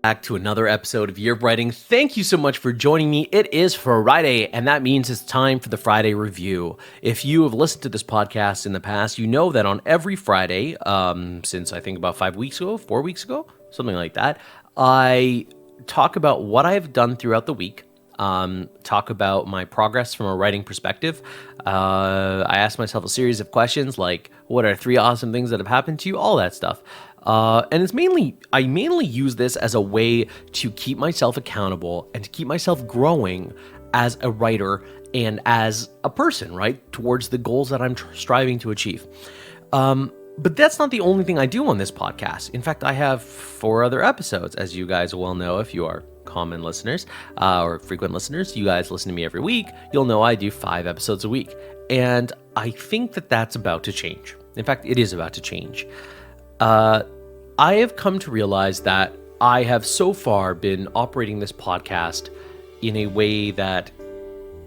Back to another episode of Year of Writing. Thank you so much for joining me. It is Friday, and that means it's time for the Friday review. If you have listened to this podcast in the past, you know that on every Friday, since I think about 4 weeks ago, something like that, I talk about what I've done throughout the week, talk about my progress from a writing perspective. I ask myself a series of questions like, what are 3 awesome things that have happened to you? All that stuff. And I mainly use this as a way to keep myself accountable and to keep myself growing as a writer and as a person, right? Towards the goals that I'm striving to achieve. But that's not the only thing I do on this podcast. In fact, I have 4 other episodes, as you guys well know if you are common listeners or frequent listeners. You guys listen to me every week. You'll know I do 5 episodes a week. And I think that that's about to change. In fact, it is about to change. I have come to realize that I have so far been operating this podcast in a way that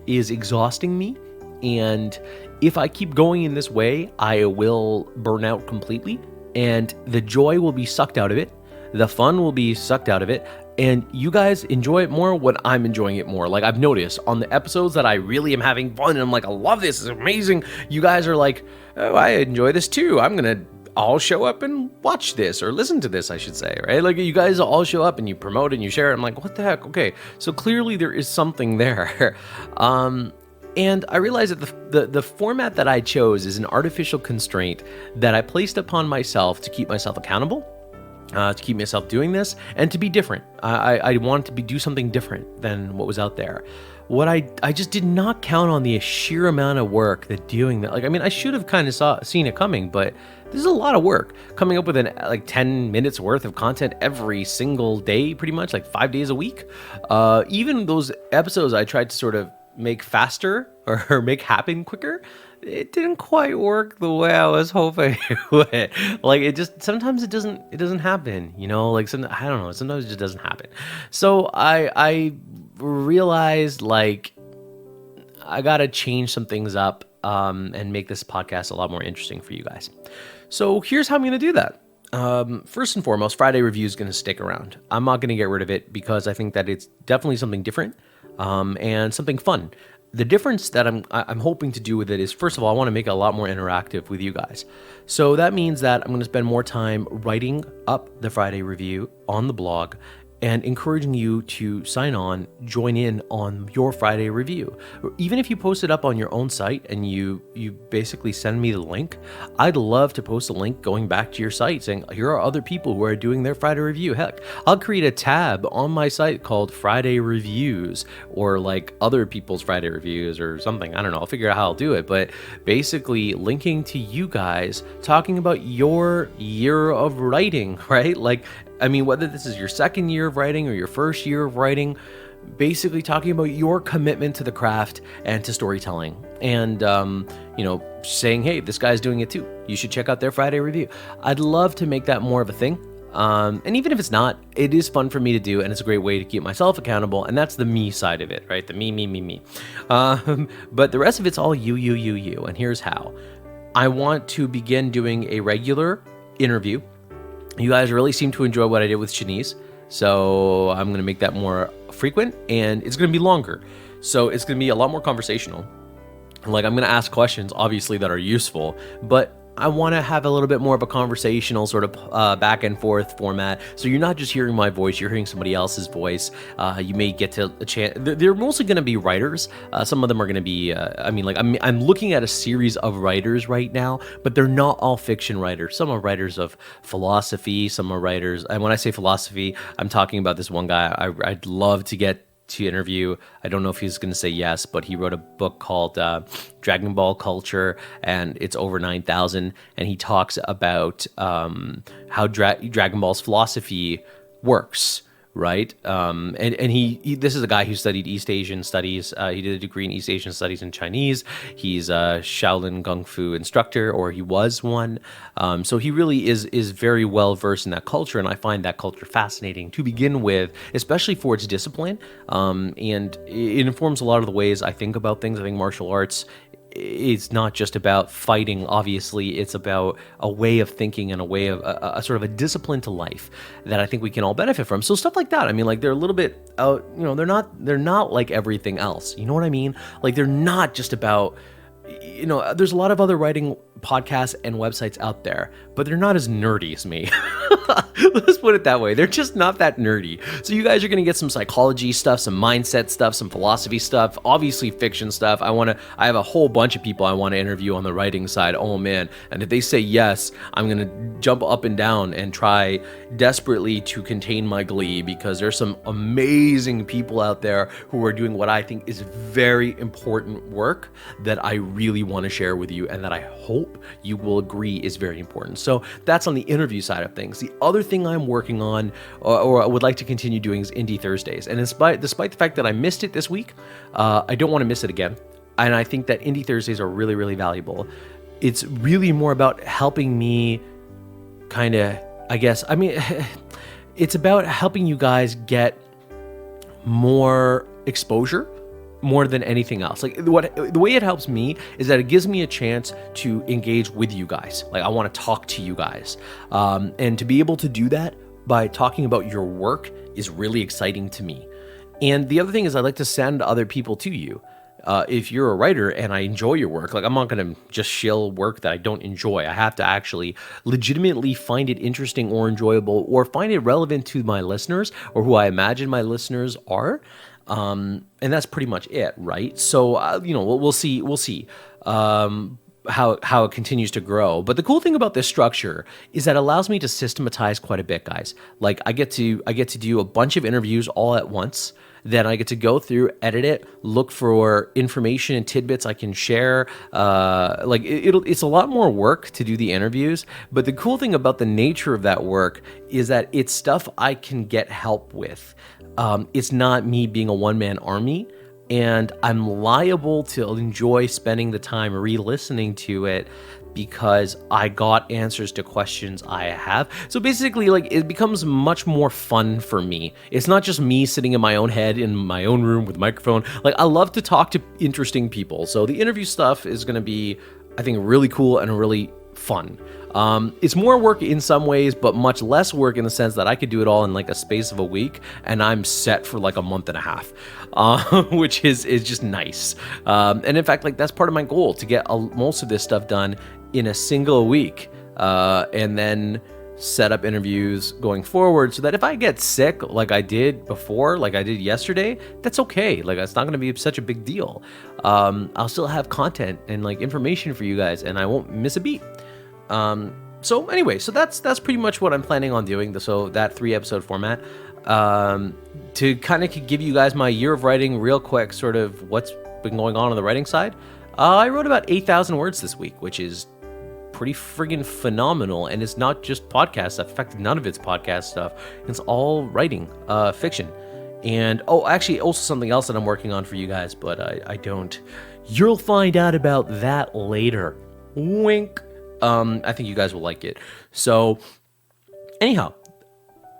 is exhausting me. And if I keep going in this way, I will burn out completely and the joy will be sucked out of it. The fun will be sucked out of it. And you guys enjoy it more when I'm enjoying it more. Like I've noticed on the episodes that I really am having fun and I'm like, I love this. It's amazing. You guys are like, oh, I enjoy this too. I'll show up and watch this or listen to this, I should say, right? Like you guys all show up and you promote and you share it. I'm like, what the heck? Okay. So clearly there is something there. And I realized that the format that I chose is an artificial constraint that I placed upon myself to keep myself accountable, to keep myself doing this, and to be different. I wanted to do something different than what was out there. What I just did not count on the sheer amount of work that doing that. Like, I mean, I should have kind of seen it coming, but this is a lot of work. Coming up with like 10 minutes worth of content every single day, pretty much, like 5 days a week. Even those episodes I tried to sort of make faster or make happen quicker, it didn't quite work the way I was hoping it would. Like sometimes it doesn't happen, you know, like I don't know, sometimes it just doesn't happen. So I realized like I gotta change some things up and make this podcast a lot more interesting for you guys. So here's how I'm gonna do that. First and foremost, Friday review is gonna stick around. I'm not gonna get rid of it because I think that it's definitely something different and something fun. The difference that I'm hoping to do with it is, first of all, I want to make it a lot more interactive with you guys. So that means that I'm going to spend more time writing up the Friday review on the blog and encouraging you to sign on, join in on your Friday review. Even if you post it up on your own site and you basically send me the link, I'd love to post a link going back to your site saying, here are other people who are doing their Friday review. Heck, I'll create a tab on my site called Friday Reviews or like other people's Friday reviews or something. I don't know. I'll figure out how I'll do it. But basically linking to you guys talking about your year of writing, right? Like, I mean, whether this is your second year of writing or your first year of writing, basically talking about your commitment to the craft and to storytelling and, saying, hey, this guy's doing it too. You should check out their Friday review. I'd love to make that more of a thing. And even if it's not, it is fun for me to do, and it's a great way to keep myself accountable, and that's the me side of it, right? The me. But the rest of it's all you, and here's how. I want to begin doing a regular interview. You guys really seem to enjoy what I did with Shanice, so I'm going to make that more frequent, and it's going to be longer. So it's going to be a lot more conversational. Like, I'm going to ask questions, obviously, that are useful, but I want to have a little bit more of a conversational sort of back and forth format. So you're not just hearing my voice, you're hearing somebody else's voice. You may get to a chance. They're mostly going to be writers. Some of them are going to be, I'm looking at a series of writers right now, but they're not all fiction writers. Some are writers of philosophy, some are writers. And when I say philosophy, I'm talking about this one guy I'd love to get to interview. I don't know if he's going to say yes, but he wrote a book called Dragon Ball Culture, and it's over 9,000, and he talks about how Dragon Ball's philosophy works, right? And he this is a guy who studied East Asian studies. He did a degree in East Asian studies in Chinese. He's a Shaolin Kung Fu instructor, or he was one. So he really is very well versed in that culture, and I find that culture fascinating to begin with, especially for its discipline. And it informs a lot of the ways I think about things. I think martial arts it's not just about fighting. Obviously, it's about a way of thinking and a way of a sort of a discipline to life that I think we can all benefit from. So stuff like that. I mean, like they're a little bit out, they're not like everything else. You know what I mean? Like they're not just about, there's a lot of other writing podcasts and websites out there, but they're not as nerdy as me. Let's put it that way. They're just not that nerdy. So you guys are going to get some psychology stuff, some mindset stuff, some philosophy stuff, obviously fiction stuff. I have a whole bunch of people I want to interview on the writing side. Oh man. And if they say yes, I'm going to jump up and down and try desperately to contain my glee, because there's some amazing people out there who are doing what I think is very important work that I really want to share with you, and that I hope you will agree is very important. So that's on the interview side of things. The other thing I'm working on, or I would like to continue doing, is Indie Thursdays. And despite the fact that I missed it this week, I don't want to miss it again. And I think that Indie Thursdays are really, really valuable. It's really more about helping me it's about helping you guys get more exposure more than anything else. Like the way it helps me is that it gives me a chance to engage with you guys. Like I want to talk to you guys. And to be able to do that by talking about your work is really exciting to me. And the other thing is I like to send other people to you. If you're a writer and I enjoy your work, like I'm not going to just shill work that I don't enjoy. I have to actually legitimately find it interesting or enjoyable, or find it relevant to my listeners, or who I imagine my listeners are. And that's pretty much it, right? So, we'll see how it continues to grow. But the cool thing about this structure is that it allows me to systematize quite a bit, guys. Like I get to do a bunch of interviews all at once. Then I get to go through, edit it, look for information and tidbits I can share. It's a lot more work to do the interviews, but the cool thing about the nature of that work is that it's stuff I can get help with. It's not me being a one-man army, and I'm liable to enjoy spending the time re-listening to it because I got answers to questions I have. So basically, like, it becomes much more fun for me. It's not just me sitting in my own head in my own room with a microphone. Like, I love to talk to interesting people. So the interview stuff is going to be, I think, really cool and really fun. It's more work in some ways, but much less work in the sense that I could do it all in like a space of a week, and I'm set for like a month and a half, which is just nice. And in fact, like that's part of my goal, to get most of this stuff done in a single week, and then set up interviews going forward so that if I get sick like I did before, like I did yesterday, that's okay. Like it's not going to be such a big deal. I'll still have content and like information for you guys, and I won't miss a beat. So anyway, so that's pretty much what I'm planning on doing. So that 3-episode format, to kind of give you guys my year of writing real quick, sort of what's been going on the writing side. I wrote about 8,000 words this week, which is pretty friggin' phenomenal. And it's not just podcast stuff. In fact, none of it's podcast stuff. It's all writing, fiction. And actually also something else that I'm working on for you guys, but I don't. You'll find out about that later. Wink. I think you guys will like it. So anyhow,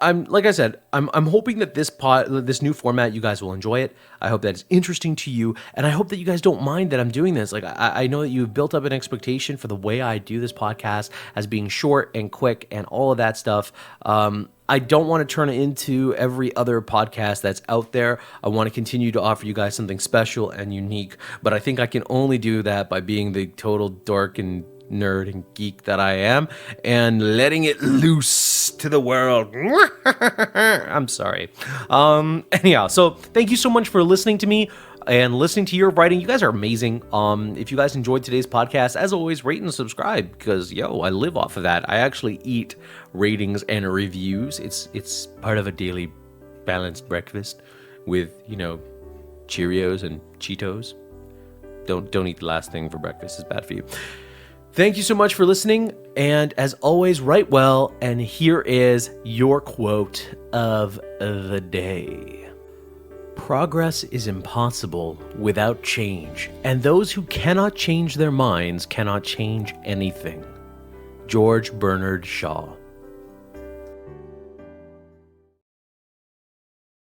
I'm hoping that this new format, you guys will enjoy it. I hope that it's interesting to you, and I hope that you guys don't mind that I'm doing this. Like I know that you've built up an expectation for the way I do this podcast as being short and quick and all of that stuff. I don't want to turn it into every other podcast that's out there. I want to continue to offer you guys something special and unique, but I think I can only do that by being the total dork and nerd and geek that I am and letting it loose to the world. I'm sorry. Anyhow, so thank you so much for listening to me and listening to your writing. You guys are amazing. If you guys enjoyed today's podcast, as always, rate and subscribe, because I live off of that. I actually eat ratings and reviews. It's part of a daily balanced breakfast with, Cheerios and Cheetos. Don't eat the last thing for breakfast. It's bad for you. Thank you so much for listening, and as always, write well, and here is your quote of the day. Progress is impossible without change, and those who cannot change their minds cannot change anything. George Bernard Shaw.